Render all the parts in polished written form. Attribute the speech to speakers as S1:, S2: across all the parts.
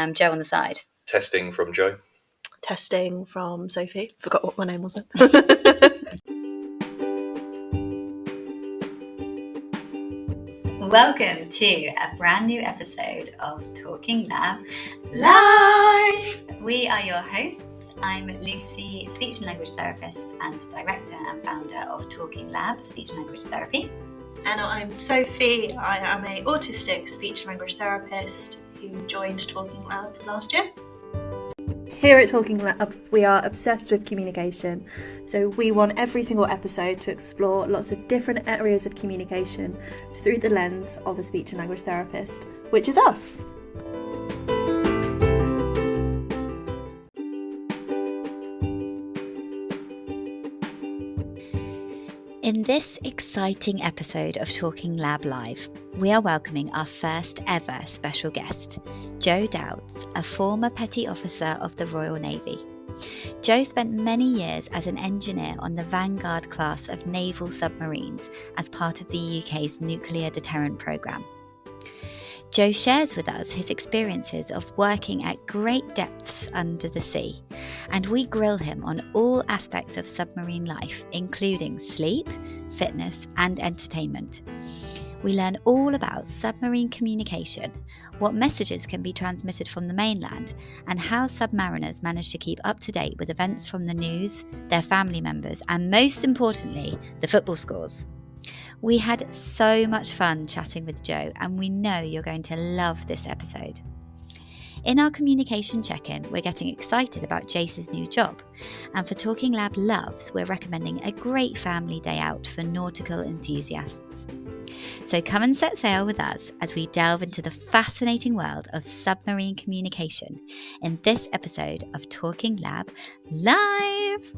S1: Joe on the side.
S2: Testing from Joe.
S3: Testing from Sophie. Forgot what my name was then.
S1: Welcome to a brand new episode of Talking Lab Live. We are your hosts. I'm Lucy, speech and language therapist and director and founder of Talking Lab Speech and Language Therapy.
S3: And I'm Sophie. I am an autistic speech and language therapist who joined Talking Lab last year. Here at Talking Lab, we are obsessed with communication. So we want every single episode to explore lots of different areas of communication through the lens of a speech and language therapist, which is us.
S1: In this exciting episode of Talking Lab Live, we are welcoming our first ever special guest, Joe Dowds, a former Petty Officer of the Royal Navy. Joe spent many years as an engineer on the Vanguard class of naval submarines as part of the UK's nuclear deterrent programme. Joe shares with us his experiences of working at great depths under the sea, and we grill him on all aspects of submarine life, including sleep, fitness, and entertainment. We learn all about submarine communication, what messages can be transmitted from the mainland, and how submariners manage to keep up to date with events from the news, their family members, and most importantly, the football scores. We had so much fun chatting with Joe, and we know you're going to love this episode. In our communication check-in, we're getting excited about Jace's new job, and for Talking Lab Loves, we're recommending a great family day out for nautical enthusiasts. So come and set sail with us as we delve into the fascinating world of submarine communication in this episode of Talking Lab Live!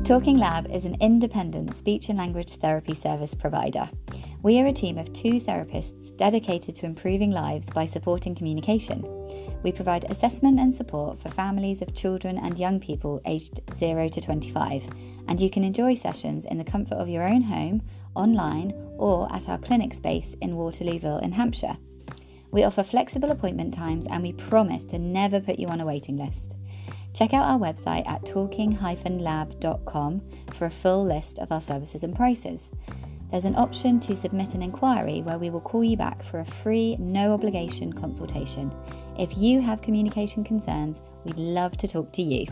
S1: Talking Lab is an independent speech and language therapy service provider. We are a team of 2 therapists dedicated to improving lives by supporting communication. We provide assessment and support for families of children and young people aged 0 to 25, and you can enjoy sessions in the comfort of your own home, online, or at our clinic space in Waterlooville in Hampshire. We offer flexible appointment times, and we promise to never put you on a waiting list. Check out our website at talking-lab.com for a full list of our services and prices. There's an option to submit an inquiry where we will call you back for a free, no obligation consultation. If you have communication concerns, we'd love to talk to you.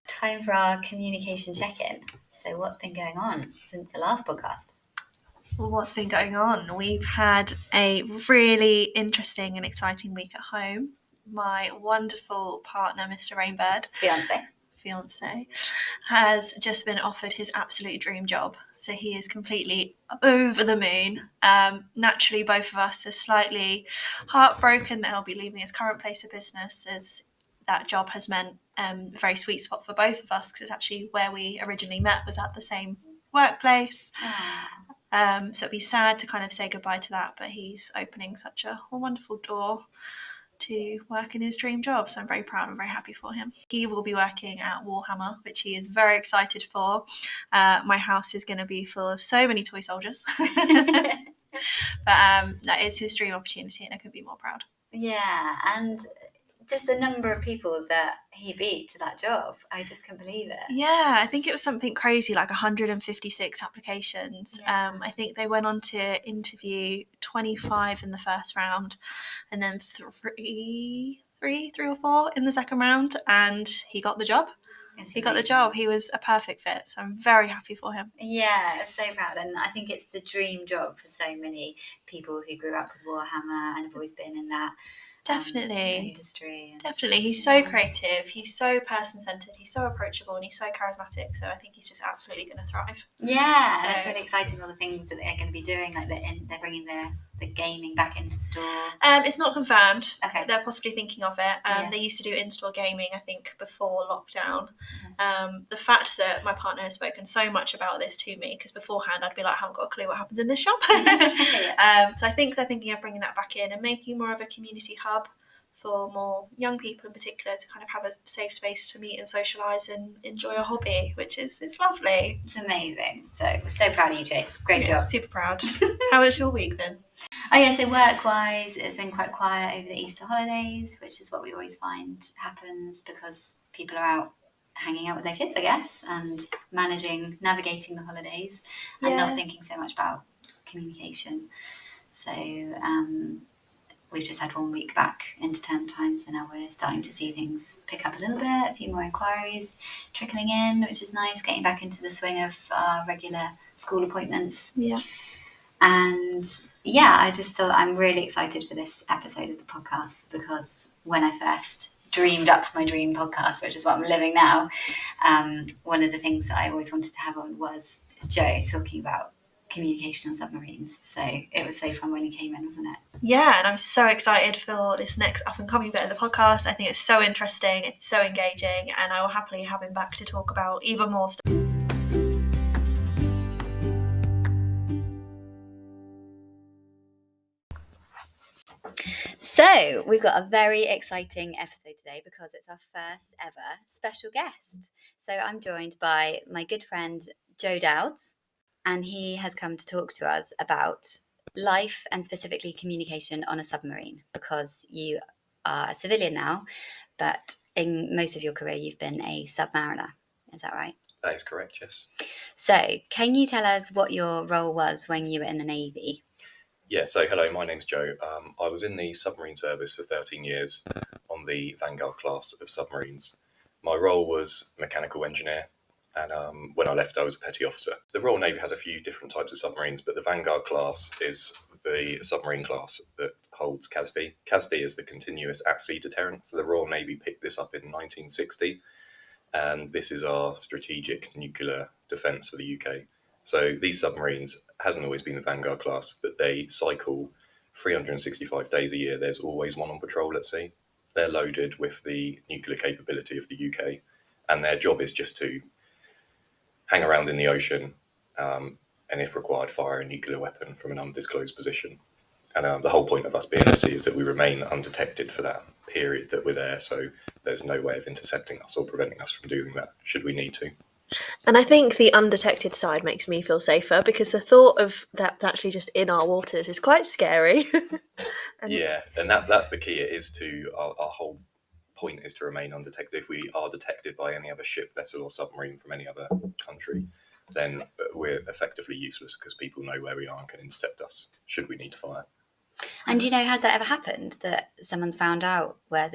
S1: Time for our communication check-in. So what's been going on since the last podcast?
S3: What's been going on? We've had a really interesting and exciting week at home. My wonderful partner, Mr. Rainbird, fiance, has just been offered his absolute dream job. So he is completely over the moon. Naturally, both of us are slightly heartbroken that he'll be leaving his current place of business, as that job has meant a very sweet spot for both of us, because it's actually where we originally met, was at the same workplace. So it'd be sad to kind of say goodbye to that, but he's opening such a wonderful door to work in his dream job. So I'm very proud and very happy for him. He will be working at Warhammer, which he is very excited for. My house is going to be full of so many toy soldiers. But no, it's his dream opportunity, and I couldn't be more proud.
S1: Yeah, and just the number of people that he beat to that job, I just can't believe it.
S3: Yeah, I think it was something crazy, like 156 applications.
S1: Yeah.
S3: I think they went on to interview 25 in the first round, and then three or four in the second round, and he got the job. He got the job. He was a perfect fit, so I'm very happy for him.
S1: Yeah, so proud. And I think it's the dream job for so many people who grew up with Warhammer and have always been in that industry.
S3: Definitely. He's so creative. He's so person-centered. He's so approachable, and he's so charismatic. So I think he's just absolutely going to thrive.
S1: Yeah, so it's really exciting, all the things that they're going to be doing. Like they're bringing the gaming back into store.
S3: It's not confirmed.
S1: Okay.
S3: They're possibly thinking of it. They used to do in-store gaming, I think, before lockdown. The fact that my partner has spoken so much about this to me, because beforehand I'd be like, I haven't got a clue what happens in this shop. So I think they're thinking of bringing that back in and making more of a community hub for more young people in particular to kind of have a safe space to meet and socialise and enjoy a hobby, which is it's lovely.
S1: It's amazing. So proud of you, Jace. Great job.
S3: Super proud. How has your week been?
S1: Oh yeah, so work-wise, it's been quite quiet over the Easter holidays, which is what we always find happens because people are out hanging out with their kids, I guess, and navigating the holidays and not thinking so much about communication. So we've just had 1 week back into term time, so now we're starting to see things pick up a little bit, a few more inquiries trickling in, which is nice, getting back into the swing of our regular school appointments.
S3: Yeah.
S1: And yeah, I just thought I'm really excited for this episode of the podcast because when I first dreamed up my dream podcast, which is what I'm living now, one of the things that I always wanted to have on was Joe talking about communication on submarines. So it was so fun when he came in, wasn't it?
S3: Yeah, and I'm so excited for this next up and coming bit of the podcast. I think it's so interesting, it's so engaging, and I will happily have him back to talk about even more stuff.
S1: So we've got a very exciting episode today because it's our first ever special guest. So I'm joined by my good friend Joe Dowds, and he has come to talk to us about life and specifically communication on a submarine because you are a civilian now, but in most of your career you've been a submariner. Is that right?
S2: That is correct, yes.
S1: So can you tell us what your role was when you were in the Navy?
S2: Yeah, so hello, my name's Joe. I was in the submarine service for 13 years on the Vanguard class of submarines. My role was mechanical engineer, and when I left I was a petty officer. The Royal Navy has a few different types of submarines, but the Vanguard class is the submarine class that holds CASD. CASD is the continuous at-sea deterrent, so the Royal Navy picked this up in 1960, and this is our strategic nuclear defence for the UK. So these submarines hasn't always been the Vanguard class, but they cycle 365 days a year. There's always one on patrol at sea. They're loaded with the nuclear capability of the UK, and their job is just to hang around in the ocean and, if required, fire a nuclear weapon from an undisclosed position. And the whole point of us being at sea is that we remain undetected for that period that we're there, so there's no way of intercepting us or preventing us from doing that, should we need to.
S3: And I think the undetected side makes me feel safer because the thought of that's actually just in our waters is quite scary.
S2: And that's the key. It is to our whole point is to remain undetected. If we are detected by any other ship, vessel or submarine from any other country, then we're effectively useless because people know where we are and can intercept us should we need to fire.
S1: And do you know, has that ever happened that someone's found out where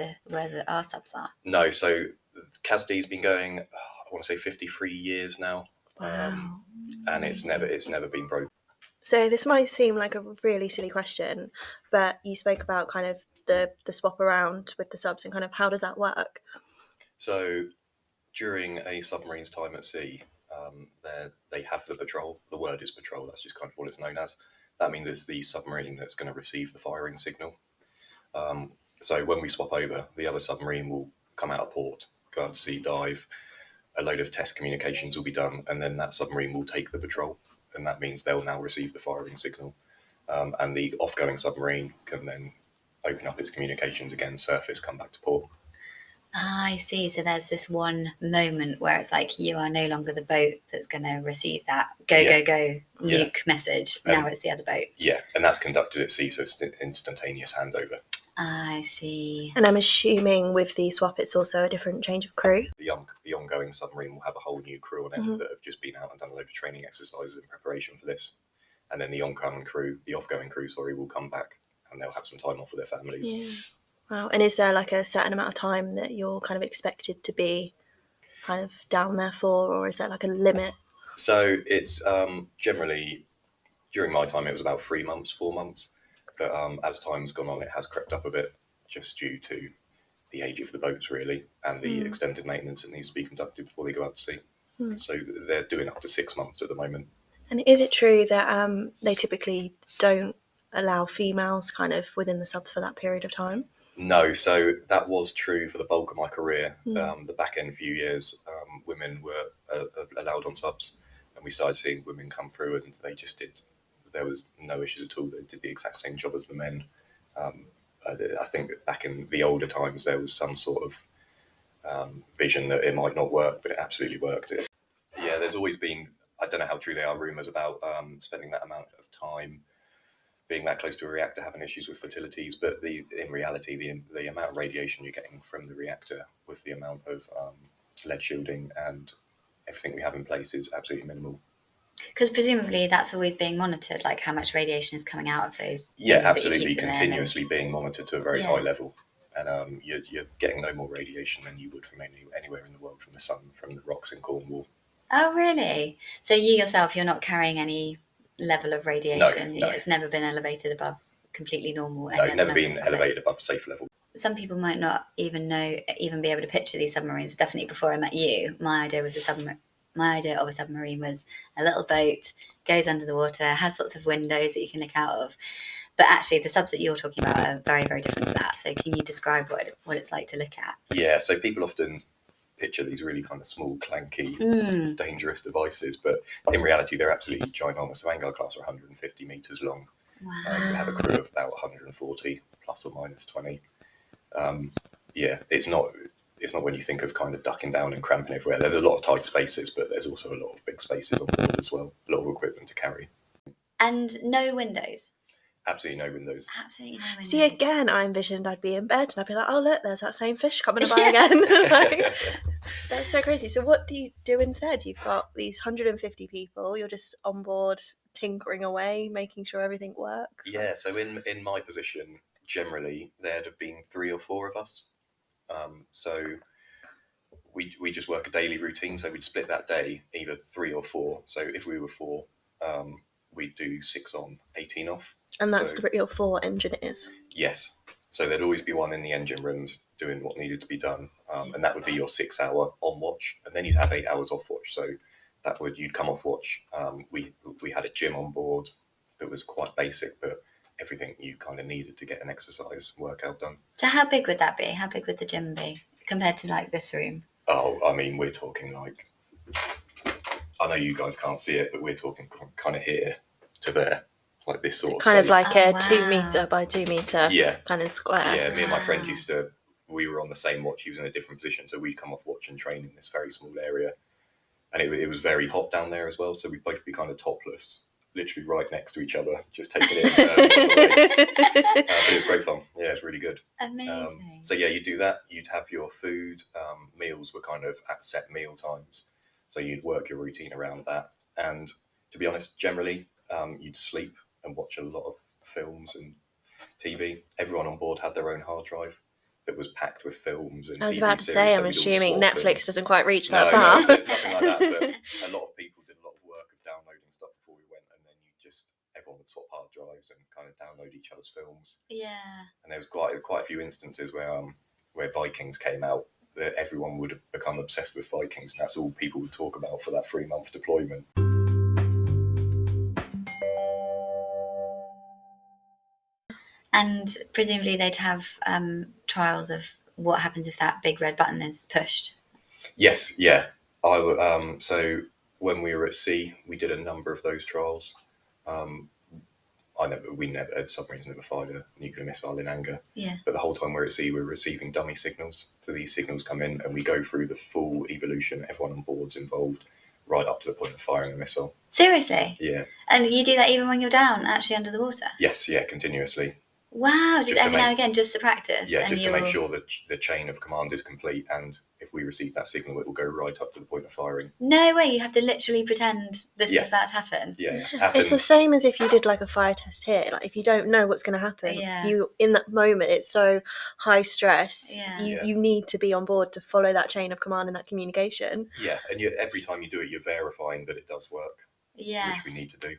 S1: our subs are?
S2: No, so CASD's been going, I want to say 53 years now.
S3: Wow.
S2: And it's never been broken.
S3: So this might seem like a really silly question, but you spoke about kind of the swap around with the subs and kind of how does that work?
S2: So during a submarine's time at sea, they have the patrol. The word is patrol. That's just kind of what it's known as. That means it's the submarine that's going to receive the firing signal. So when we swap over, the other submarine will come out of port, go out to sea, dive. A load of test communications will be done, and then that submarine will take the patrol, and that means they'll now receive the firing signal. And the off-going submarine can then open up its communications again, surface, come back to port.
S1: I see. So there's this one moment where it's like you are no longer the boat that's going to receive that go nuke message. Now it's the other boat.
S2: Yeah, and that's conducted at sea, so it's an instantaneous handover.
S1: I see.
S3: And I'm assuming with the swap, it's also a different change of crew.
S2: The ongoing submarine will have a whole new crew on it that have just been out and done a load of training exercises in preparation for this. And then the offgoing crew, will come back and they'll have some time off with their families.
S3: Yeah. Wow. And is there like a certain amount of time that you're kind of expected to be kind of down there for, or is there like a limit?
S2: So it's generally, during my time, it was about 4 months. But as time's gone on, it has crept up a bit just due to the age of the boats, really, and the extended maintenance that needs to be conducted before they go out to sea. So they're doing up to 6 months at the moment.
S3: And is it true that they typically don't allow females kind of within the subs for that period of time?
S2: No, so that was true for the bulk of my career. The back end few years, women were allowed on subs, and we started seeing women come through, and they just did. There was no issues at all. They did the exact same job as the men. I think back in the older times there was some sort of vision that it might not work, but it absolutely worked. There's always been, I don't know how true they are, rumours about spending that amount of time being that close to a reactor having issues with fertilities, but in reality the amount of radiation you're getting from the reactor with the amount of lead shielding and everything we have in place is absolutely minimal.
S1: Because presumably that's always being monitored, like how much radiation is coming out of those.
S2: Yeah, absolutely, continuously being monitored to a very high level. And you're getting no more radiation than you would from anywhere in the world, from the sun, from the rocks in Cornwall.
S1: Oh, really? So you yourself, you're not carrying any level of radiation?
S2: No.
S1: It's never been elevated above completely normal?
S2: No, never been elevated above safe level.
S1: Some people might not even be able to picture these submarines. Definitely before I met you, my idea of a submarine was a little boat, goes under the water, has lots of windows that you can look out of. But actually, the subs that you're talking about are very, very different to that. So can you describe what it's like to look at?
S2: Yeah, so people often picture these really kind of small, clanky, dangerous devices, but in reality, they're absolutely ginormous. The Vanguard class are 150 metres long.
S1: Wow.
S2: We have a crew of about 140, plus or minus 20. It's not when you think of kind of ducking down and cramping everywhere. There's a lot of tight spaces, but there's also a lot of big spaces on board as well. A lot of equipment to carry. And
S1: no windows?
S2: Absolutely no windows.
S1: Absolutely no windows.
S3: See, again, I envisioned I'd be in bed and I'd be like, oh, look, there's that same fish coming by again. That's so crazy. So what do you do instead? You've got these 150 people. You're just on board tinkering away, making sure everything works.
S2: Yeah, so in my position, generally, there'd have been 3 or 4 of us. So we just work a daily routine. So we'd split that day, either 3 or 4. So if we were 4, we'd do 6 on, 18 off.
S3: And that's 3 or 4 engineers?
S2: Yes. So there'd always be one in the engine rooms doing what needed to be done. And that would be your 6-hour on watch. And then you'd have 8 hours off watch. So you'd come off watch. We had a gym on board that was quite basic, but everything you kind of needed to get an exercise workout done.
S1: So how big would that be? How big would the gym be compared to like this room?
S2: Oh, I mean, we're talking like, I know you guys can't see it, but we're talking kind of here to there. Like this sort of
S3: kind
S2: space.
S3: Of like a 2 metre by 2 metre kind of square.
S2: Yeah, me and my friend we were on the same watch. He was in a different position, so we'd come off watch and train in this very small area. And it was very hot down there as well, so we'd both be kind of topless, literally right next to each other, just taking it in turns. But it was great fun. Yeah, it was really good.
S1: Amazing.
S2: So yeah, you do that. You'd have your food. Meals were kind of at set meal times, so you'd work your routine around that. And to be honest, generally, you'd sleep and watch a lot of films and TV. Everyone on board had their own hard drive that was packed with films and TV series.
S3: I was about to say, I'm assuming Netflix doesn't quite reach that
S2: far.
S3: No,
S2: it's nothing like that, but a lot of people did a lot of work of downloading stuff before we went, and then everyone would swap hard drives and kind of download each other's films.
S1: Yeah.
S2: And there was quite a few instances where Vikings came out, that everyone would become obsessed with Vikings, and that's all people would talk about for that 3-month deployment.
S1: And presumably they'd have trials of what happens if that big red button is pushed.
S2: Yes, yeah. So when we were at sea, we did a number of those trials. Submarines never fired a nuclear missile in anger.
S1: Yeah.
S2: But the whole time we're at sea, we're receiving dummy signals. So these signals come in and we go through the full evolution. Everyone on board's involved, right up to the point of firing a missile.
S1: Seriously?
S2: Yeah.
S1: And you do that even when you're down, actually under the water?
S2: Yes, yeah, continuously.
S1: Wow, just every now and again, just to practice?
S2: Yeah, just to make sure that the chain of command is complete, and if we receive that signal, it will go right up to the point of firing.
S1: No way, you have to literally pretend this is about to happen.
S2: Yeah, it happens.
S3: It's the same as if you did like a fire test here. Like if you don't know what's going to happen, you in that moment, it's so high stress.
S1: Yeah.
S3: You need to be on board to follow that chain of command and that communication.
S2: Yeah, and every time you do it, you're verifying that it does work.
S1: Yes.
S2: Which we need to do.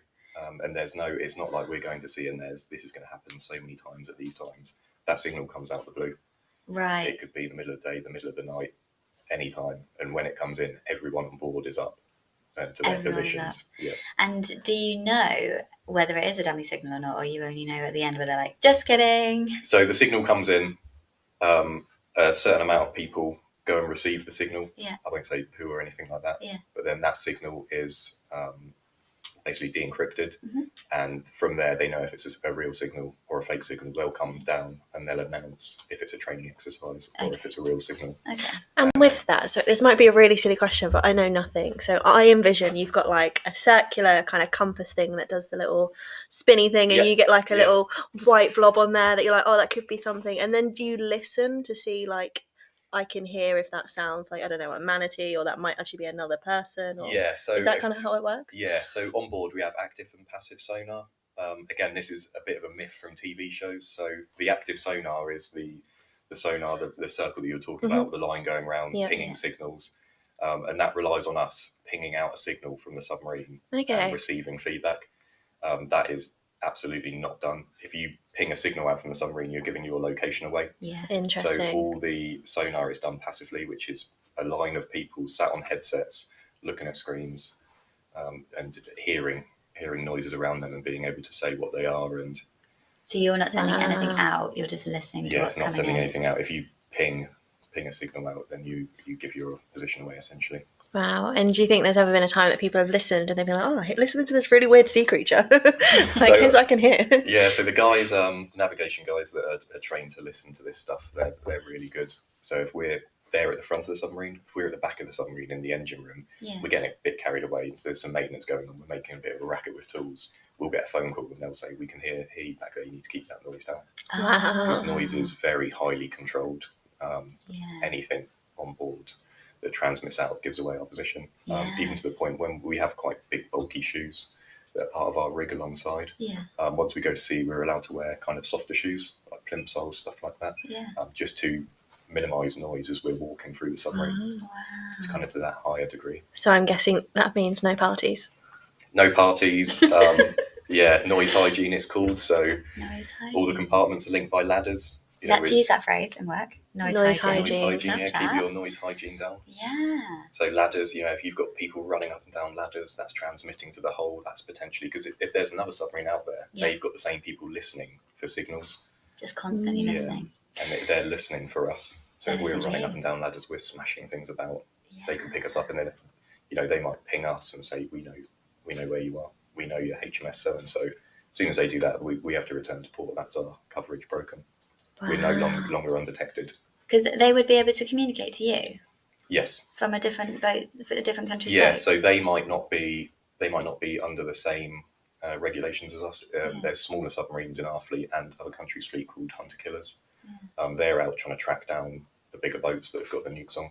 S2: And it's not like we're going to see and this is going to happen so many times at these times. That signal comes out the blue.
S1: Right.
S2: It could be the middle of the day, the middle of the night, any time. And when it comes in, everyone on board is up to their positions. Yeah.
S1: And do you know whether it is a dummy signal or not, or you only know at the end where they're like, just kidding?
S2: So the signal comes in, a certain amount of people go and receive the signal.
S1: Yeah.
S2: I won't say who or anything like that.
S1: Yeah.
S2: But then that signal is basically de-encrypted, and from there they know if it's a real signal or a fake signal. They'll come down and they'll announce if it's a training exercise or if it's a real signal.
S3: And with that, so this might be a really silly question, but I know nothing. So I envision you've got like a circular kind of compass thing that does the little spinny thing, and you get like a little white blob on there that you're like, oh, that could be something. And then do you listen to see like, I can hear if that sounds like, I don't know, a manatee, or that might actually be another person? Or
S2: So
S3: is that kind of how it works?
S2: Yeah, so on board we have active and passive sonar. Again, this is a bit of a myth from TV shows. So the active sonar is the sonar, the circle that you were talking about, the line going around, pinging signals. And that relies on us pinging out a signal from the submarine and receiving feedback. That is absolutely not done. If you ping a signal out from the submarine, you're giving your location away.
S3: Interesting.
S2: So all the sonar is done passively, which is a line of people sat on headsets, looking at screens, and hearing noises around them and being able to say what they are. And
S1: so you're not sending anything out; you're just listening to what's coming in.
S2: not sending anything out. If you ping a signal out, then you give your position away essentially.
S3: Wow. And do you think there's ever been a time that people have listened and they've been like, oh, listen to this really weird sea creature? I can hear.
S2: So the guys, navigation guys that are trained to listen to this stuff, they're really good. So if we're there at the front of the submarine, if we're at the back of the submarine in the engine room, we're getting a bit carried away. So there's some maintenance going on. We're making a bit of a racket with tools. We'll get a phone call and they'll say, we can hear you back there. You need to keep that noise down. Because noise is very highly controlled. Anything on board that transmits out gives away our position, even to the point when we have quite big bulky shoes that are part of our rig alongside. Once we go to sea, we're allowed to wear kind of softer shoes like plimp soles, stuff like that, just to minimise noise as we're walking through the submarine. It's kind of to that higher degree.
S3: So I'm guessing that means no parties.
S2: No parties. Noise hygiene it's called. So all the compartments are linked by ladders.
S1: Let's use that phrase in work. Noise hygiene.
S2: Keep your noise hygiene down. So ladders, if you've got people running up and down ladders, that's transmitting to the hull. That's potentially, because if there's another submarine out there, they've got the same people listening for signals.
S1: Just constantly listening.
S2: And they're listening for us. So if we're running up and down ladders, we're smashing things about. They can pick us up, and then they might ping us and say, we know where you are. We know you're HMS so and so. As soon as they do that, we have to return to port. That's our coverage broken. We're no longer undetected.
S1: Because they would be able to communicate to you?
S2: Yes.
S1: From a different boat, a different country's
S2: boat?
S1: Yeah,
S2: so they might not be under the same regulations as us. There's smaller submarines in our fleet and other countries' fleet called hunter-killers. They're out trying to track down the bigger boats that have got the nukes on.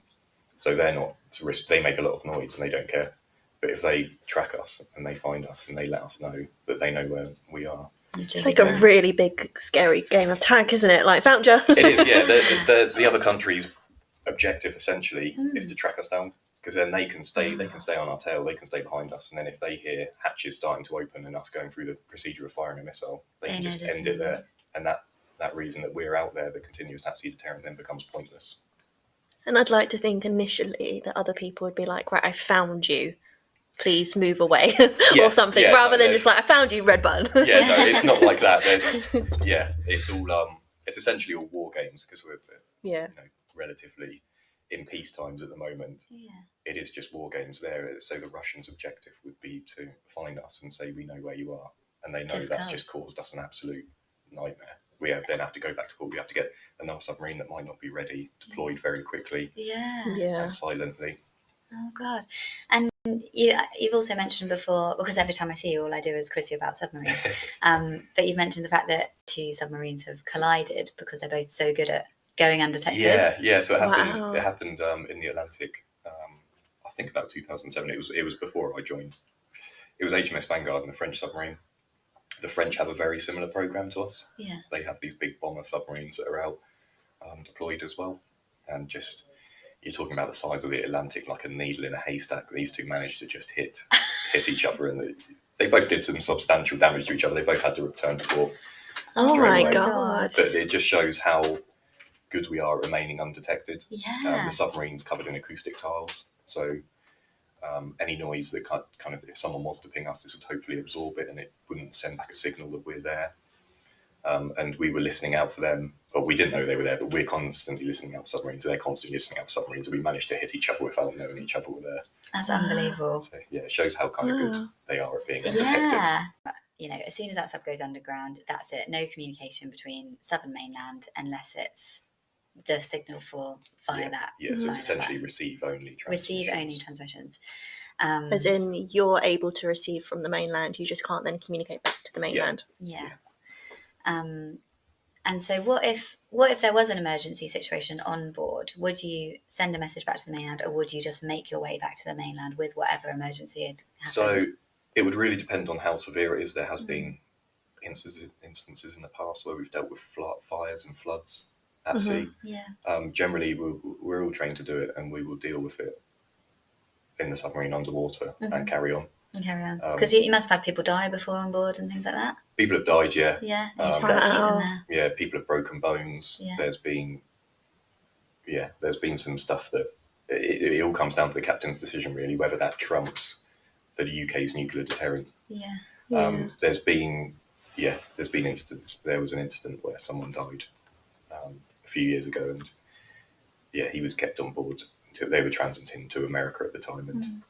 S2: So they're not to risk. They make a lot of noise and they don't care. But if they track us and they find us and they let us know that they know where we are,
S3: it's like a really big, scary game of tag, isn't it? Like, found you.
S2: It is, yeah. The other country's objective essentially is to track us down, because then they can stay on our tail, they can stay behind us, and then if they hear hatches starting to open and us going through the procedure of firing a missile, they can just end it there. And that reason that we're out there, the continuous at-sea deterrent, then becomes pointless.
S3: And I'd like to think initially that other people would be like, right, I found you. Please move away or something, rather than just like, I found you, red button.
S2: It's not like that. It's all it's essentially all war games, because we're relatively in peace times at the moment. It is just war games there. So the Russians' objective would be to find us and say, we know where you are, and they know that's just caused us an absolute nightmare. We then have to go back to port. We have to get another submarine that might not be ready, deployed very quickly and silently.
S1: Oh God. And you've also mentioned before, because every time I see you, all I do is quiz you about submarines. But you've mentioned the fact that two submarines have collided because they're both so good at going undetected.
S2: So it happened. It happened in the Atlantic. I think about 2007. It was before I joined. It was HMS Vanguard and the French submarine. The French have a very similar program to us. So they have these big bomber submarines that are out deployed as well, and just. You're talking about the size of the Atlantic, like a needle in a haystack. These two managed to just hit each other, and they both did some substantial damage to each other. They both had to return to port.
S3: Oh my God!
S2: But it just shows how good we are at remaining undetected. The submarine's covered in acoustic tiles, so any noise that kind of, if someone was to ping us, this would hopefully absorb it, and it wouldn't send back a signal that we're there. And we were listening out for them, well, we didn't know they were there, but we're constantly listening out for submarines. They're constantly listening out for submarines, and we managed to hit each other without knowing each other were there.
S1: That's unbelievable.
S2: So yeah, it shows how kind of good they are at being undetected.
S1: Yeah. You know, as soon as that sub goes underground, that's it. No communication between sub and mainland unless it's the signal for via that.
S2: Yeah, so it's essentially receive-only transmissions.
S1: Receive-only transmissions.
S3: As in, you're able to receive from the mainland, you just can't then communicate back to the mainland.
S1: Yeah. And so what if there was an emergency situation on board? Would you send a message back to the mainland, or would you just make your way back to the mainland with whatever emergency had happened?
S2: So it would really depend on how severe it is. There has been instances in the past where we've dealt with fires and floods at sea.
S1: Yeah.
S2: Generally, we're all trained to do it, and we will deal with it in the submarine underwater and carry on.
S1: Because you must have had people die before on board and things like that.
S2: People have died, yeah.
S1: Yeah, you just got to keep them there.
S2: Yeah, people have broken bones.
S1: Yeah.
S2: There's been some stuff that it all comes down to the captain's decision, really, whether that trumps the UK's nuclear deterrent.
S1: Yeah.
S2: There's been incidents. There was an incident where someone died a few years ago, and he was kept on board until they were transiting to America at the time, and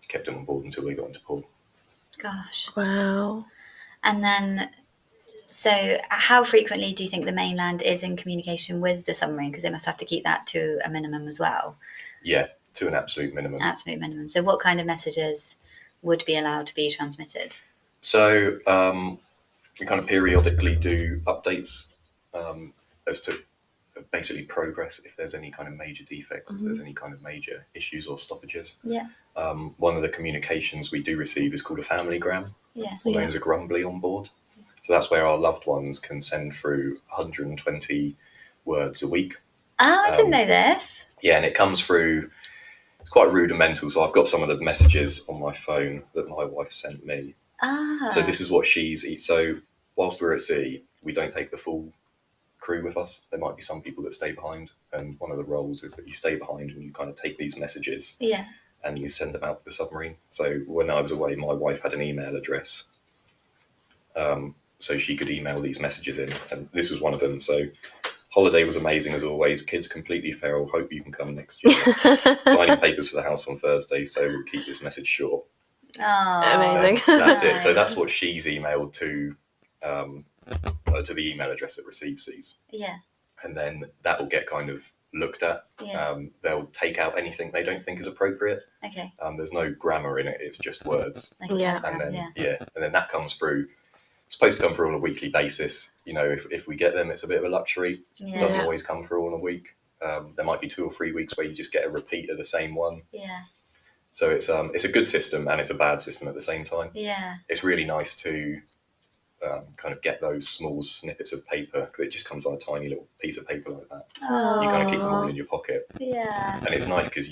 S2: kept him on board until they got into port.
S1: Gosh.
S3: Wow.
S1: And then, so how frequently do you think the mainland is in communication with the submarine? Because they must have to keep that to a minimum as well.
S2: Yeah, to an absolute minimum.
S1: Absolute minimum. So what kind of messages would be allowed to be transmitted?
S2: So we kind of periodically do updates as to basically progress, if there's any kind of major defects, if there's any kind of major issues or stoppages.
S1: Yeah.
S2: One of the communications we do receive is called a familygram, or known as a grumbly on board. So that's where our loved ones can send through 120 words a week.
S1: Oh, I didn't know this.
S2: Yeah, and it comes through, it's quite rudimental. So I've got some of the messages on my phone that my wife sent me. So this is what so whilst we're at sea, we don't take the full crew with us. There might be some people that stay behind, and one of the roles is that you stay behind and you kind of take these messages and you send them out to the submarine. So when I was away, my wife had an email address, so she could email these messages in, and this was one of them. So holiday was amazing as always, kids completely feral, hope you can come next year. Signing papers for the house on Thursday, so we'll keep this message short.
S3: Amazing.
S2: That's it. So that's what she's emailed to the email address that receives these.
S1: Yeah.
S2: And then that will get kind of looked at. They'll take out anything they don't think is appropriate.
S1: Okay.
S2: There's no grammar in it, it's just words.
S1: Like
S2: and then that comes through. It's supposed to come through on a weekly basis. You know, if we get them, it's a bit of a luxury. It doesn't always come through on a week. There might be 2 or 3 weeks where you just get a repeat of the same one.
S1: Yeah.
S2: So it's a good system and it's a bad system at the same time.
S1: Yeah.
S2: It's really nice to kind of get those small snippets of paper, because it just comes on a tiny little piece of paper like that. You kind of keep them all in your pocket.
S1: Yeah.
S2: And it's nice because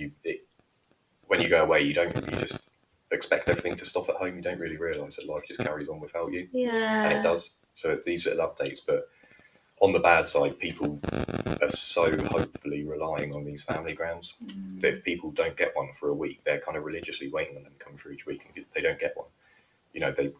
S2: when you go away, you just expect everything to stop at home. You don't really realise that life just carries on without you.
S1: Yeah.
S2: And it does. So it's these little updates. But on the bad side, people are so hopefully relying on these familygrams that if people don't get one for a week, they're kind of religiously waiting on them to come through each week. And if they don't get one, you know, they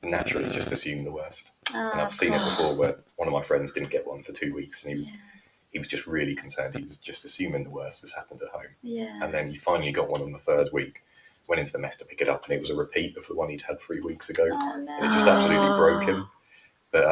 S2: naturally just assume the worst. And I've seen it before where one of my friends didn't get one for 2 weeks, and he was just really concerned. He was just assuming the worst has happened at home.
S1: Yeah.
S2: And then he finally got one on the 3rd week, went into the mess to pick it up, and it was a repeat of the one he'd had 3 weeks ago.
S1: Oh, no.
S2: And it just absolutely broke him. But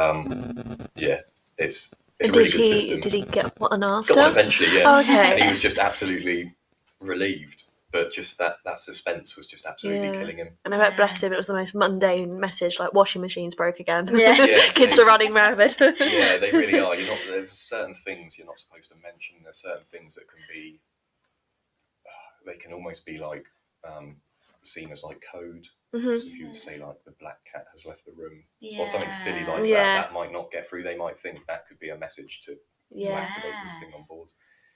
S2: it's a really good system.
S3: Did he get one after?
S2: Got one eventually, yeah.
S3: Oh, okay.
S2: And he was just absolutely relieved. But just that suspense was just absolutely killing him.
S3: And I bet, bless him, it was the most mundane message, like washing machines broke again.
S1: Yeah.
S3: Kids are running rampant.
S2: Yeah, they really are. There's certain things you're not supposed to mention. There's certain things that can be, they can almost be like seen as like code. So if you would say like the black cat has left the room or something silly like that might not get through. They might think that could be a message to activate this thing on board.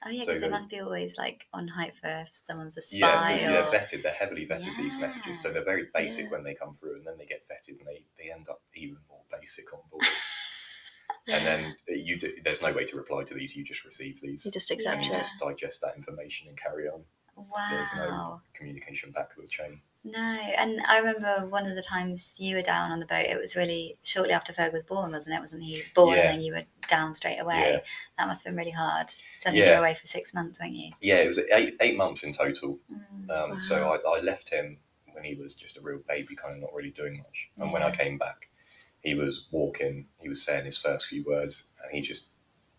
S1: Oh yeah, because
S2: so
S1: they must be always like on hype for if someone's a spy.
S2: Yeah, so they're vetted. They're heavily vetted, these messages. So they're very basic when they come through, and then they get vetted, and they end up even more basic on board. And then there's no way to reply to these. You just receive these.
S3: You just accept
S2: and
S3: it.
S2: you just digest that information and carry on.
S1: Wow.
S2: There's no communication back with the chain.
S1: No, and I remember one of the times you were down on the boat, it was really shortly after Ferg was born, wasn't it? Wasn't he born and then you were down straight away?
S2: Yeah.
S1: That must have been really hard. So I think you were away for 6 months, weren't you?
S2: Yeah, it was eight months in total. Wow. So I left him when he was just a real baby, kind of not really doing much. And when I came back, he was walking, he was saying his first few words, and he just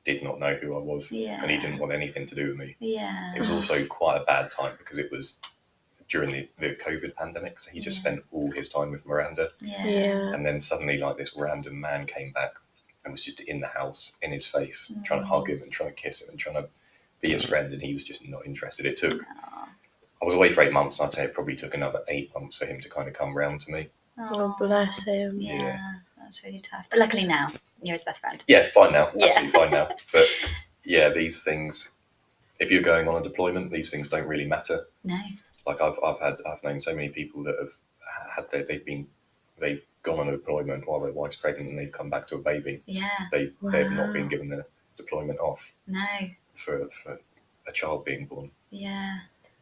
S2: did not know who I was.
S1: Yeah.
S2: And he didn't want anything to do with me.
S1: Yeah.
S2: It was also quite a bad time because it was during the COVID pandemic, so he just spent all his time with Miranda.
S3: Yeah.
S2: And then suddenly, like, this random man came back and was just in the house, in his face, trying to hug him and trying to kiss him and trying to be his friend, and he was just not interested. It took... I was away for 8 months, and I'd say it probably took another 8 months for him to kind of come round to me.
S3: Oh, bless him.
S1: Yeah, that's really tough. But luckily now, you're his best friend.
S2: Yeah, fine now. Absolutely fine now. But yeah, these things, if you're going on a deployment, these things don't really matter.
S1: No.
S2: Like I've known so many people that have had they've gone on a deployment while their wife's pregnant and they've come back to a baby.
S1: Yeah.
S2: They've not been given the deployment off.
S1: No.
S2: For a child being born.
S1: Yeah.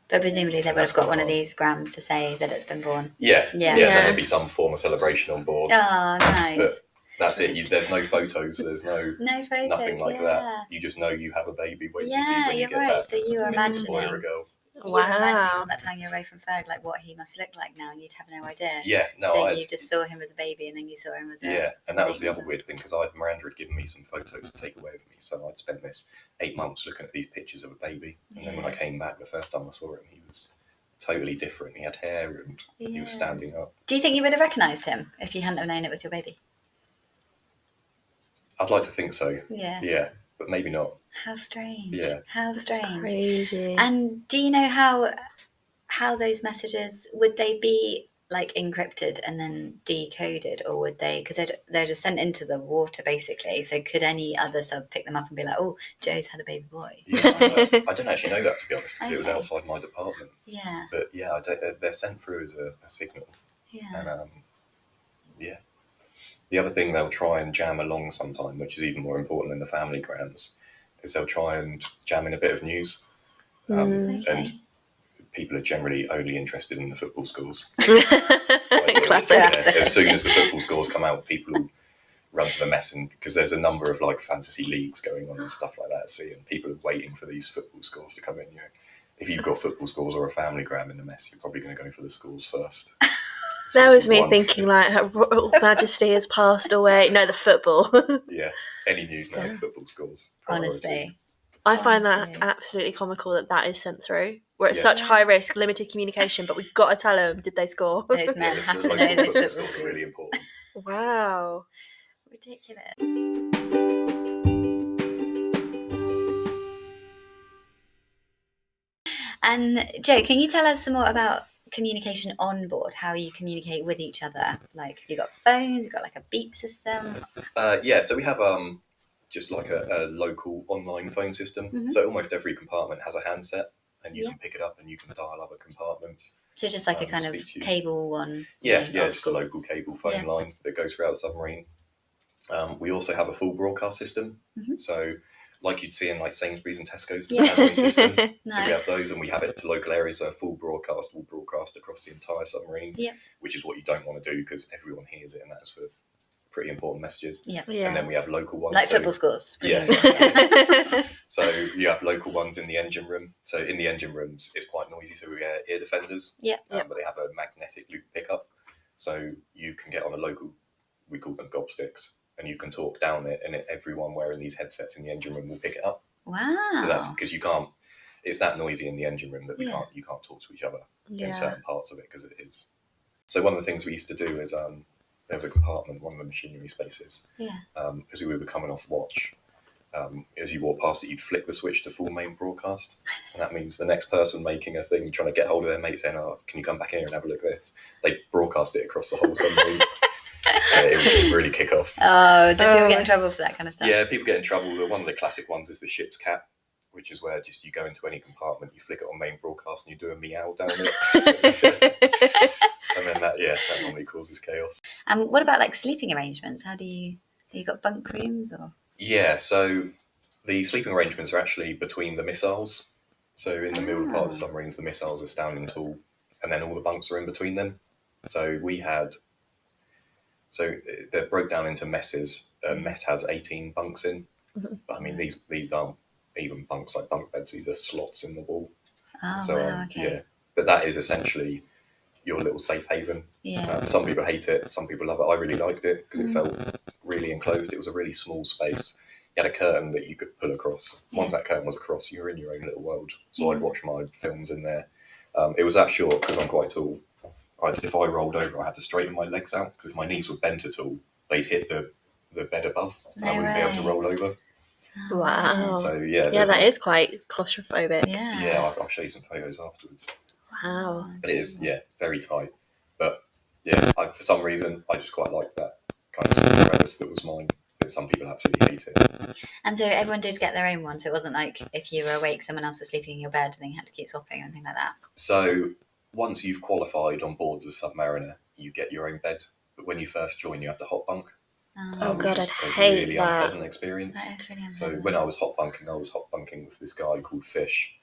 S1: But presumably they would have got one of these grams to say that it's been born.
S2: Yeah. Then there'd be some form of celebration on board.
S1: Oh, nice.
S2: But that's it. There's no photos. There's no
S1: photos,
S2: nothing like that. You just know you have a baby waiting for you when you get back.
S1: So you were imagining.
S2: It's a boy or a girl.
S1: You were imagining all that time you're away from Ferg, like what he must look like now, and you'd have no idea.
S2: Yeah, no.
S1: So you just saw him as a baby, and then you saw him as a
S2: and that was the other weird thing because Miranda had given me some photos to take away with me, so I'd spent this 8 months looking at these pictures of a baby, and then when I came back the first time I saw him, he was totally different. He had hair and he was standing up.
S1: Do you think you would have recognised him if you hadn't have known it was your baby?
S2: I'd like to think so.
S1: Yeah.
S2: Yeah, but maybe not.
S1: How strange.
S2: Yeah.
S1: How strange.
S3: That's crazy.
S1: And do you know how those messages, would they be like encrypted and then decoded, or would they, because they're just sent into the water basically, so could any other sub pick them up and be like, oh, Joe's had a baby boy?
S2: Yeah, I don't actually know that, to be honest, because it was outside my department.
S1: Yeah.
S2: But yeah, they're sent through as a signal.
S1: Yeah.
S2: And the other thing they'll try and jam along sometime, which is even more important than the family grams, is they'll try and jam in a bit of news. And people are generally only interested in the football scores. As soon as the football scores come out, people will run to the mess, and because there's a number of like fantasy leagues going on and stuff like that. See, and people are waiting for these football scores to come in. You know, if you've got football scores or a family gram in the mess, you're probably going to go for the scores first.
S3: That was me thinking, like, Her Royal Majesty has passed away. No, the football.
S2: Yeah, any news now, football scores.
S1: Honestly.
S3: I find that absolutely comical that is sent through. We're at such high risk, limited communication, but we've got to tell them, did they score?
S1: Those men have to know those
S2: football scores are really important.
S3: Wow.
S1: Ridiculous. And Joe, can you tell us some more about communication on board, how you communicate with each other? Like, you got phones, you got like a beep system?
S2: So we have just like a local online phone system. So almost every compartment has a handset, and you can pick it up and you can dial other compartments.
S1: So just like a kind of cable one?
S2: Just a local cable phone line that goes throughout the submarine. We also have a full broadcast system. So like you'd see in like Sainsbury's and Tesco's family system. So we have those, and we have it to local areas. So a full broadcast will broadcast across the entire submarine, which is what you don't want to do because everyone hears it, and that's for pretty important messages. And then we have local ones.
S1: Like football scores.
S2: So you have local ones in the engine room. So in the engine rooms, it's quite noisy. So we wear ear defenders. But they have a magnetic loop pickup. So you can get on a local, we call them gobsticks, and you can talk down it, and everyone wearing these headsets in the engine room will pick it up.
S1: Wow.
S2: So that's because you can't, it's that noisy in the engine room that you can't talk to each other in certain parts of it because it is. So one of the things we used to do is there was a compartment, one of the machinery spaces, as we were coming off watch. As you walk past it, you'd flick the switch to full main broadcast, and that means the next person making a thing, trying to get hold of their mate, saying, "Oh, can you come back here and have a look at this?" They broadcast it across the whole submarine. It would really kick off.
S1: Oh, do people get in trouble for that kind of stuff?
S2: Yeah, people get in trouble. One of the classic ones is the ship's cap, which is where just you go into any compartment, you flick it on main broadcast, and you do a meow down it. And then that normally causes chaos.
S1: And what about like sleeping arrangements? Have you got bunk rooms or? Yeah,
S2: so the sleeping arrangements are actually between the missiles. So in the middle part of the submarines, the missiles are standing tall, and then all the bunks are in between them. So they're broke down into messes. A mess has 18 bunks in. But I mean, these aren't even bunks like bunk beds. These are slots in the wall.
S1: Oh,
S2: So
S1: wow, okay.
S2: yeah, but that is essentially your little safe haven.
S1: Yeah.
S2: Some people hate it, some people love it. I really liked it because it felt really enclosed. It was a really small space. You had a curtain that you could pull across. Once that curtain was across, you were in your own little world. So I'd watch my films in there. It was that short because I'm quite tall. If I rolled over, I had to straighten my legs out because if my knees were bent at all, they'd hit the bed above, and I wouldn't be able to roll over.
S4: Wow.
S2: So yeah,
S4: that is quite claustrophobic.
S1: Yeah.
S2: I'll show you some photos afterwards.
S4: Wow.
S2: But it is very tight. But yeah, for some reason I just quite like that kind of small crevice that was mine. But some people absolutely hate it.
S1: And so everyone did get their own one. So it wasn't like if you were awake, someone else was sleeping in your bed, and then you had to keep swapping or anything like that.
S2: So once you've qualified on board as a submariner, you get your own bed. But when you first join, you have to hot bunk.
S4: Oh God, I'd
S2: a
S4: hate
S2: really
S4: that.
S2: unpleasant experience.
S1: That is really
S2: So
S1: unpleasant.
S2: when I was hot bunking with this guy called Fish,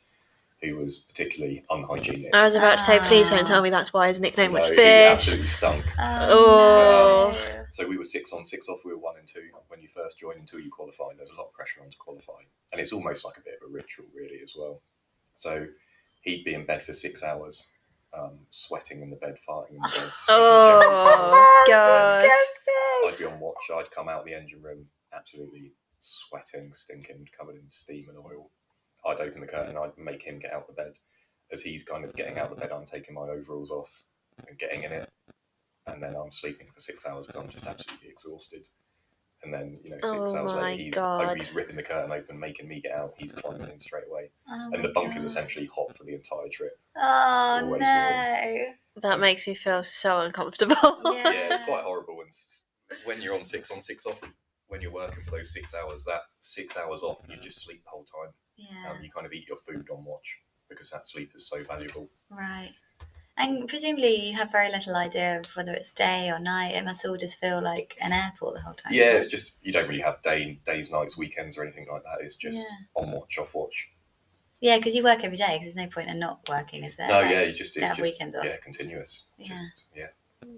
S2: who was particularly unhygienic.
S4: I was about to say, please don't tell me that's why his nickname was
S2: He
S4: Fish.
S2: absolutely stunk.
S4: Oh.
S2: So we were 6 on 6 off. We were 1 and 2 when you first join until you qualify. There's a lot of pressure on to qualify, and it's almost like a bit of a ritual, really, as well. So he'd be in bed for 6 hours, sweating in the bed, farting in the bed.
S4: Oh God!
S2: I'd be on watch. I'd come out the engine room absolutely sweating, stinking, covered in steam and oil. I'd open the curtain. I'd make him get out the bed. As he's kind of getting out the bed, I'm taking my overalls off and getting in it, and then I'm sleeping for 6 hours because I'm just absolutely exhausted. And then 6 hours later, he's ripping the curtain open, making me get out. He's climbing in straight away, and the bunk is essentially hot for the entire trip.
S1: Oh no!
S2: Warm.
S4: That makes me feel so uncomfortable.
S2: Yeah, it's quite horrible when you're on 6 on 6 off. When you're working for those 6 hours, that 6 hours off, you just sleep the whole time.
S1: Yeah.
S2: You kind of eat your food on watch because that sleep is so valuable.
S1: Right. And presumably you have very little idea of whether it's day or night. It must all just feel like an airport the whole time.
S2: Yeah, it's just, you don't really have days, nights, weekends or anything like that. It's just on watch, off watch. Yeah,
S1: because you work every day, because there's no point in not working, is there?
S2: No,
S1: like,
S2: it's just weekends off. Yeah, continuous.
S1: Yeah.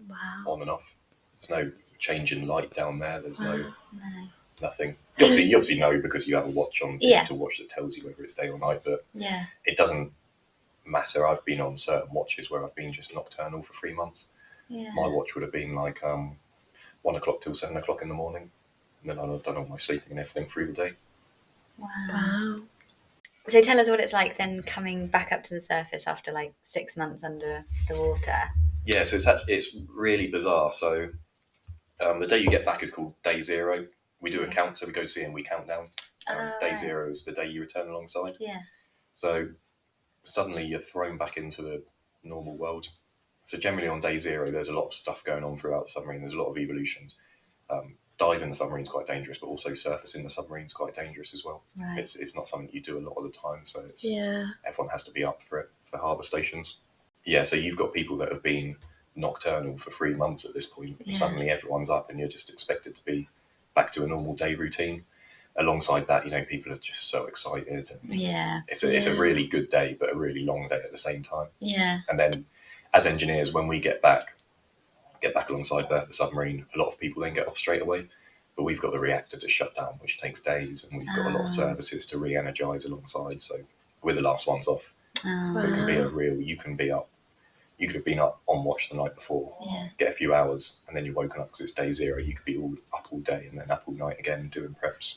S4: Wow.
S2: On and off. There's no change in light down there. There's nothing. You obviously know because you have a watch on digital watch that tells you whether it's day or night, but it doesn't matter. I've been on certain watches where I've been just nocturnal for 3 months. My watch would have been like 1 o'clock till 7 o'clock in the morning, and then I've done all my sleeping and everything through the day.
S4: Wow.
S1: So tell us what it's like then coming back up to the surface after like 6 months under the water.
S2: Yeah, so it's really bizarre. So the day you get back is called day 0. We do a count, so we go to sea and we count down. Day 0 is the day you return alongside.
S1: Yeah.
S2: So suddenly you're thrown back into the normal world. So generally on day 0, there's a lot of stuff going on throughout the submarine. There's a lot of evolutions. Diving the submarine is quite dangerous, but also surfacing the submarine is quite dangerous as well.
S1: Right.
S2: It's not something you do a lot of the time, so everyone has to be up for it for harbour stations. Yeah, so you've got people that have been nocturnal for 3 months at this point. Yeah. Suddenly everyone's up and you're just expected to be back to a normal day routine. Alongside that, people are just so excited. And it's a really good day, but a really long day at the same time.
S1: Yeah.
S2: And then as engineers, when we get back alongside the submarine, a lot of people then get off straight away. But we've got the reactor to shut down, which takes days, and we've got a lot of services to re-energise alongside. So we're the last ones off. So it can be you could have been up on watch the night before, get a few hours, and then you're woken up because it's day 0. You could be up all day and then up all night again doing preps.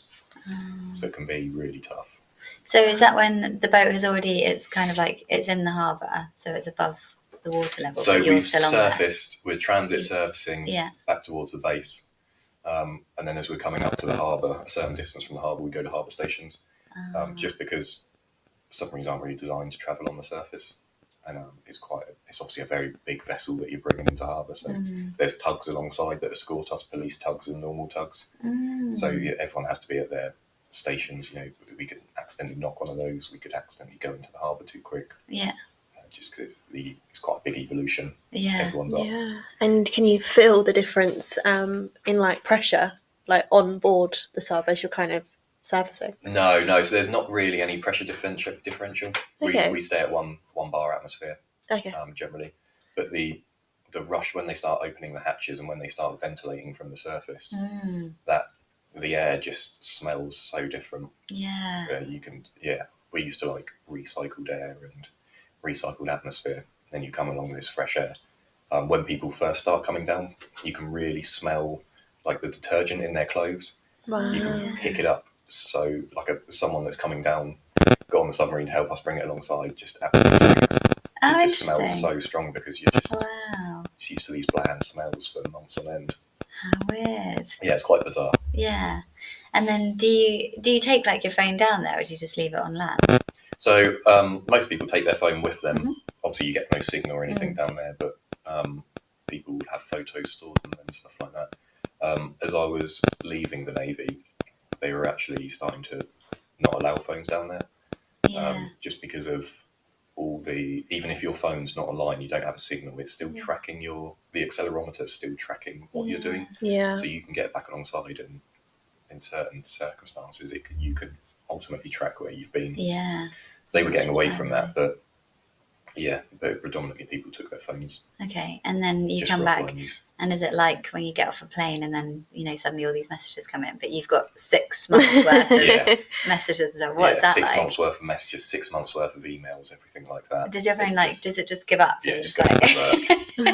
S2: So it can be really tough.
S1: So is that when the boat has already, it's kind of like it's in the harbour, so it's above the water level?
S2: So we've surfaced, we're transit servicing back towards the base. And then as we're coming up to the harbour, a certain distance from the harbour, we go to harbour stations. Just because submarines aren't really designed to travel on the surface. And it's obviously a very big vessel that you're bringing into harbour. So there's tugs alongside that escort us, police tugs and normal tugs. So everyone has to be at their stations. We could accidentally knock one of those. We could accidentally go into the harbour too quick. Yeah. Just because it's quite a big evolution. Yeah. Everyone's up.
S4: Yeah. And can you feel the difference in like pressure, like on board the sub as you're kind of surfacing?
S2: No. So there's not really any pressure differential. Okay. We stay at one bar atmosphere. generally. But the rush when they start opening the hatches and when they start ventilating from the surface, that the air just smells so different.
S1: Yeah.
S2: We used to like recycled air and recycled atmosphere. Then you come along with this fresh air. When people first start coming down, you can really smell like the detergent in their clothes.
S4: Wow.
S2: You can pick it up. So like someone that's coming down got on the submarine to help us bring it alongside, just absolutely stinks. It just smells so strong because you're just used to these bland smells for months on end.
S1: How weird.
S2: Yeah, it's quite bizarre.
S1: Yeah. And then do you take like your phone down there, or do you just leave it on land?
S2: So most people take their phone with them. Obviously you get no signal or anything down there, but people would have photos stored in them and stuff like that. As I was leaving the Navy, they were actually starting to not allow phones down there. Just because of even if your phone's not online, you don't have a signal, it's still tracking the accelerometer's still tracking what you're doing.
S4: Yeah.
S2: So you can get back alongside, and in certain circumstances, you could ultimately track where you've been.
S1: Yeah.
S2: So they were getting away from that, but predominantly people took their phones.
S1: Okay, and then you come back, and is it like when you get off a plane and then, suddenly all these messages come in, but you've got 6 months worth of messages and stuff? What's that
S2: 6
S1: like?
S2: months worth of messages, 6 months worth of emails, everything like that.
S1: Does your phone does it just give up?
S2: Yeah, it just
S1: like...
S2: goes to work.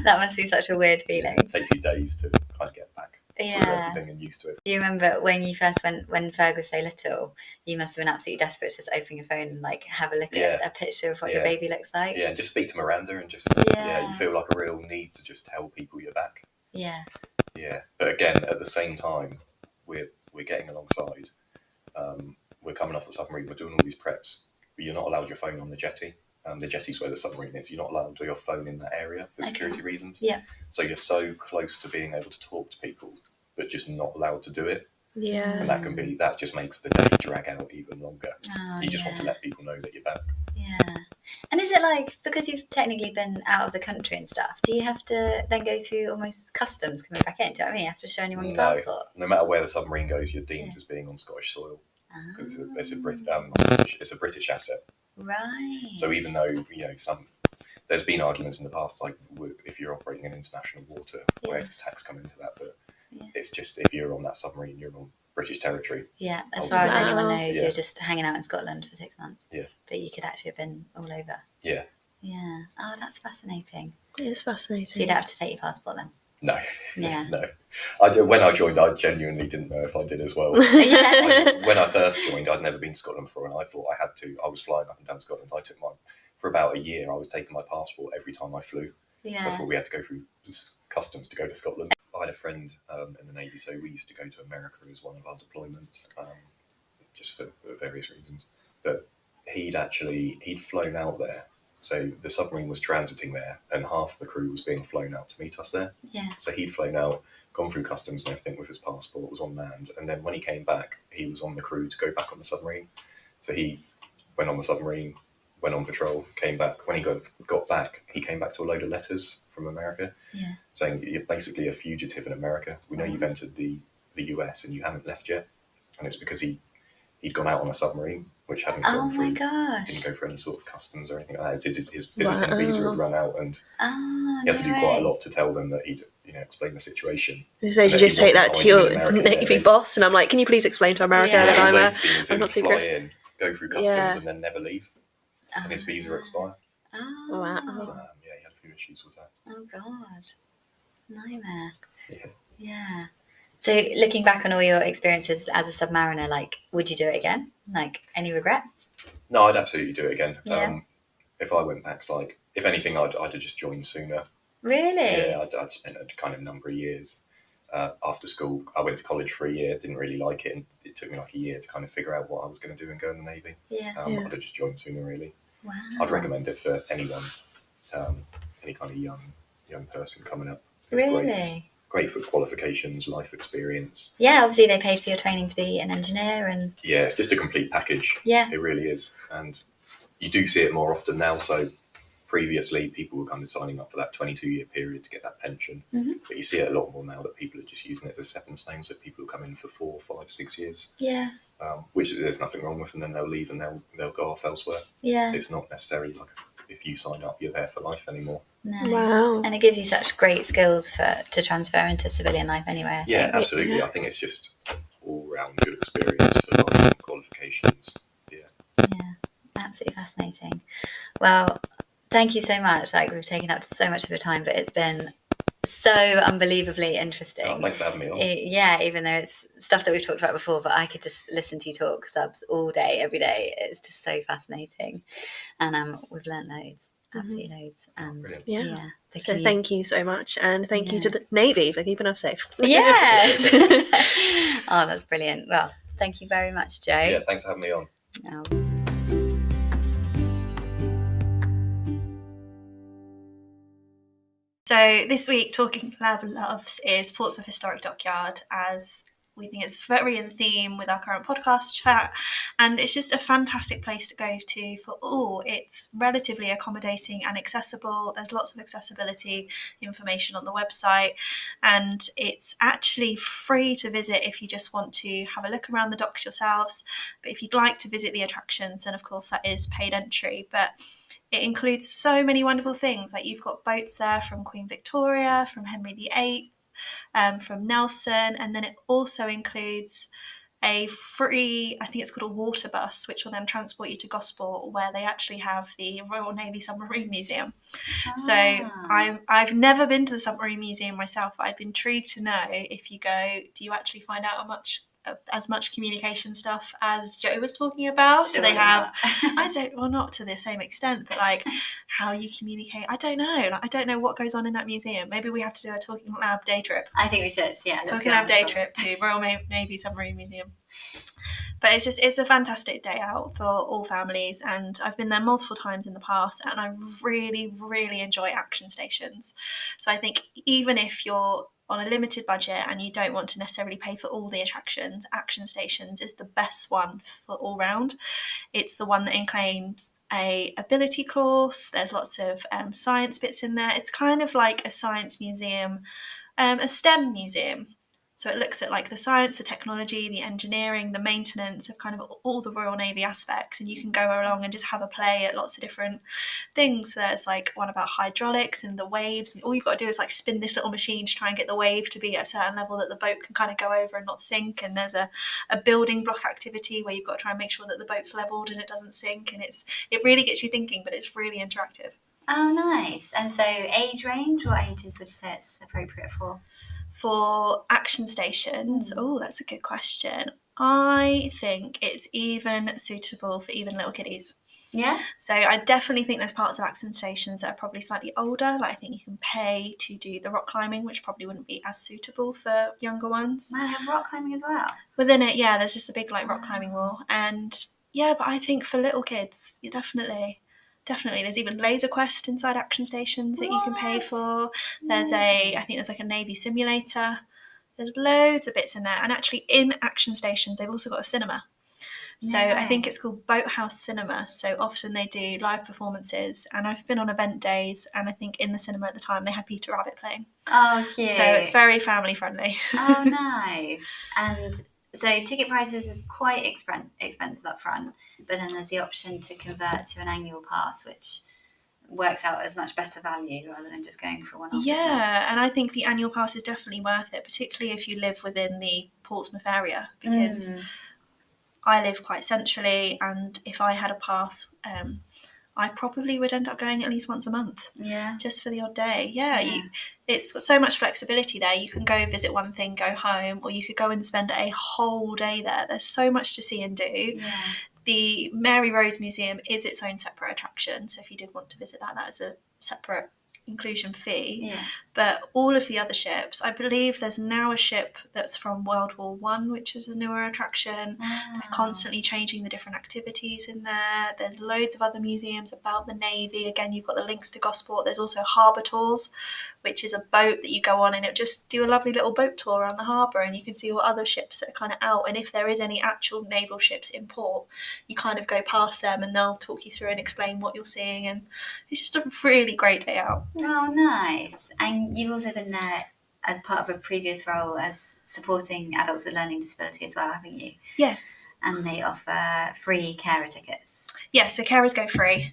S1: That must be such a weird feeling.
S2: It takes you days to kind of get back through everything and used to it.
S1: Do you remember when you first went, when Ferg was so little, you must have been absolutely desperate to just open your phone and like have a look at a picture of what your baby looks like? Yeah,
S2: and just speak to Miranda and just, you feel like a real need to just tell people you're back. Yeah. Yeah, but again, at the same time, we're getting alongside, we're coming off the submarine, we're doing all these preps, but you're not allowed your phone on the jetty. The jetty's where the submarine is. You're not allowed your phone in that area for security reasons. Yeah. So you're so close to being able to talk to people, but just not allowed to do it.
S4: Yeah.
S2: And that just makes the day drag out even longer. You just want to let people know that you're back.
S1: Yeah. And is it like, because you've technically been out of the country and stuff, do you have to then go through almost customs coming back in? Do you know what I mean? You have to show anyone your passport?
S2: No matter where the submarine goes, you're deemed as being on Scottish soil. Because it's a British asset. Right. So even though, there's been arguments in the past, like if you're operating in international water, where does tax come into that? But it's just, if you're on that submarine, you're on British territory. Yeah, as far as anyone knows, you're just hanging out in Scotland for 6 months. Yeah. But you could actually have been all over. Yeah. Yeah. Oh, that's fascinating.
S4: It is fascinating.
S1: So you don't have to take your passport then?
S2: No. Yeah. No. When I joined, I genuinely didn't know if I did as well. When I first joined, I'd never been to Scotland before, and I thought I had to. I was flying up and down Scotland. I took mine for about a year. I was taking my passport every time I flew. Yeah. So I thought we had to go through customs to go to Scotland. I had a friend in the Navy, so we used to go to America as one of our deployments, just for various reasons. But he'd flown out there. So the submarine was transiting there, and half the crew was being flown out to meet us there. Yeah. So he'd flown out, gone through customs and everything with his passport, was on land, and then when he came back, he was on the crew to go back on the submarine. So he went on the submarine, went on patrol, came back. When he got back, he came back to a load of letters from America, saying you're basically a fugitive in America. We know you've entered the US and you haven't left yet, and it's because he'd gone out on a submarine, which hadn't gone through. Didn't go through any sort of customs or anything like that. His visiting visa had run out, and he had to do quite a lot to tell them that he'd explain the situation.
S4: So you just take that to your Navy boss, and I'm like, can you please explain to America that I'm not secret?
S2: Fly in, go through customs, and then never leave, and his visa expire.
S1: Oh, wow.
S2: So, he had a few issues with that.
S1: Oh God, nightmare. Yeah. So looking back on all your experiences as a submariner, like, would you do it again? Like, any regrets?
S2: No, I'd absolutely do it again. Yeah. If I went back, like, if anything, I'd have just joined sooner.
S1: Really?
S2: Yeah, I'd spent a kind of number of years after school. I went to college for a year, didn't really like it, and it took me like a year to kind of figure out what I was going to do and go in the Navy. Yeah. I'd have just joined sooner, really. Wow. I'd recommend it for anyone, any kind of young person coming up. It's
S1: really?
S2: Great for qualifications, life experience.
S1: Yeah, obviously they paid for your training to be an engineer, and
S2: yeah, it's just a complete package. Yeah, it really is, and you do see it more often now. So previously, people were kind of signing up for that 22-year period to get that pension, but you see it a lot more now that people are just using it as a stepping stone. So people come in for 4, 5, 6 years. Yeah. Which there's nothing wrong with, and then they'll leave and they'll go off elsewhere. Yeah. It's not necessarily like if you sign up, you're there for life anymore.
S1: No.
S4: Wow.
S1: And it gives you such great skills to transfer into civilian life anyway, I think.
S2: Yeah, absolutely. I think it's just all round good experience for life and qualifications. Yeah,
S1: absolutely fascinating. Well, thank you so much. Like, we've taken up so much of your time, but it's been so unbelievably interesting.
S2: Oh, thanks for having me on.
S1: Even though it's stuff that we've talked about before, but I could just listen to you talk subs all day, every day. It's just so fascinating. And we've learnt loads. Absolutely loads. And
S4: Yeah.
S1: thank
S4: So
S1: you.
S4: thank you so much, and thank you to the Navy for keeping us safe.
S1: Yes. Oh, that's brilliant. Well, thank you very much, Joe.
S2: Yeah, thanks for having me on.
S3: So this week, Talking Lab Loves is Portsmouth Historic Dockyard, as we think it's very in theme with our current podcast chat, and it's just a fantastic place to go to for all. It's relatively accommodating and accessible. There's lots of accessibility information on the website, and it's actually free to visit if you just want to have a look around the docks yourselves. But if you'd like to visit the attractions, then of course that is paid entry. But it includes so many wonderful things, like you've got boats there from Queen Victoria, from Henry VIII, from Nelson, and then it also includes a free, I think it's called a water bus, which will then transport you to Gosport, where they actually have the Royal Navy Submarine Museum. So I've never been to the Submarine Museum myself, but I'd be intrigued to know, if you go, do you actually find out as much communication stuff as Joe was talking about?
S1: Sure,
S3: do they have not to the same extent, but like how you communicate, I don't know. Like, I don't know what goes on in that museum. Maybe we have to do a Talking Lab day trip.
S1: I think we should,
S3: Talking Lab day trip to Royal Navy Submarine Museum. But it's a fantastic day out for all families, and I've been there multiple times in the past, and I really, really enjoy action stations. So I think even if you're on a limited budget and you don't want to necessarily pay for all the attractions, action stations is the best one for all round. It's the one that includes a ability course. There's lots of science bits in there. It's kind of like a science museum, a STEM museum. So it looks at like the science, the technology, the engineering, the maintenance of kind of all the Royal Navy aspects, and you can go along and just have a play at lots of different things. There's like one about hydraulics and the waves, and all you've got to do is like spin this little machine to try and get the wave to be at a certain level that the boat can kind of go over and not sink. And there's a building block activity where you've got to try and make sure that the boat's leveled and it doesn't sink, and it really gets you thinking, but it's really interactive.
S1: Oh, nice. And so age range, what ages would you say it's appropriate for?
S3: For action stations, that's a good question. I think it's even suitable for even little kiddies.
S1: Yeah.
S3: So I definitely think there's parts of action stations that are probably slightly older. Like I think you can pay to do the rock climbing, which probably wouldn't be as suitable for younger ones.
S1: Might have rock climbing as well.
S3: Within it, yeah, there's just a big like rock climbing wall. And yeah, but I think for little kids, you definitely. There's even Laser Quest inside action stations that you can pay for. There's I think there's like a Navy simulator. There's loads of bits in there. And actually in action stations, they've also got a cinema. So I think it's called Boathouse Cinema. So often they do live performances, and I've been on event days, and I think in the cinema at the time they had Peter Rabbit playing.
S1: Oh, cute.
S3: So it's very family friendly.
S1: Oh, nice. And so ticket prices is quite expensive up front, but then there's the option to convert to an annual pass, which works out as much better value rather than just going for one-off.
S3: Yeah, and I think the annual pass is definitely worth it, particularly if you live within the Portsmouth area, because I live quite centrally, and if I had a pass, I probably would end up going at least once a month.
S1: Yeah.
S3: Just for the odd day. Yeah. It's got so much flexibility there. You can go visit one thing, go home, or you could go and spend a whole day there. There's so much to see and do.
S1: Yeah.
S3: The Mary Rose Museum is its own separate attraction. So if you did want to visit that is a separate inclusion fee.
S1: Yeah.
S3: But all of the other ships, I believe there's now a ship that's from World War I, which is a newer attraction.
S1: Wow.
S3: They're constantly changing the different activities in there. There's loads of other museums about the Navy. Again, you've got the links to Gosport. There's also harbour tours, which is a boat that you go on, and it'll just do a lovely little boat tour around the harbour, and you can see all other ships that are kind of out. And if there is any actual naval ships in port, you kind of go past them and they'll talk you through and explain what you're seeing. And it's just a really great day out.
S1: Oh, nice. And you've also been there as part of a previous role as supporting adults with learning disability as well, haven't you?
S3: Yes.
S1: And they offer free carer tickets.
S3: Yeah, so carers go free,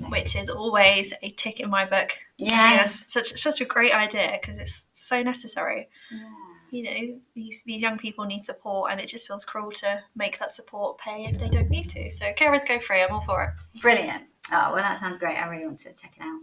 S3: which is always a tick in my book.
S1: Yes.
S3: Such a great idea because it's so necessary.
S1: Yeah.
S3: You know, these young people need support, and it just feels cruel to make that support pay if they don't need to. So carers go free. I'm all for it.
S1: Brilliant. Oh, well, that sounds great. I really want to check it out.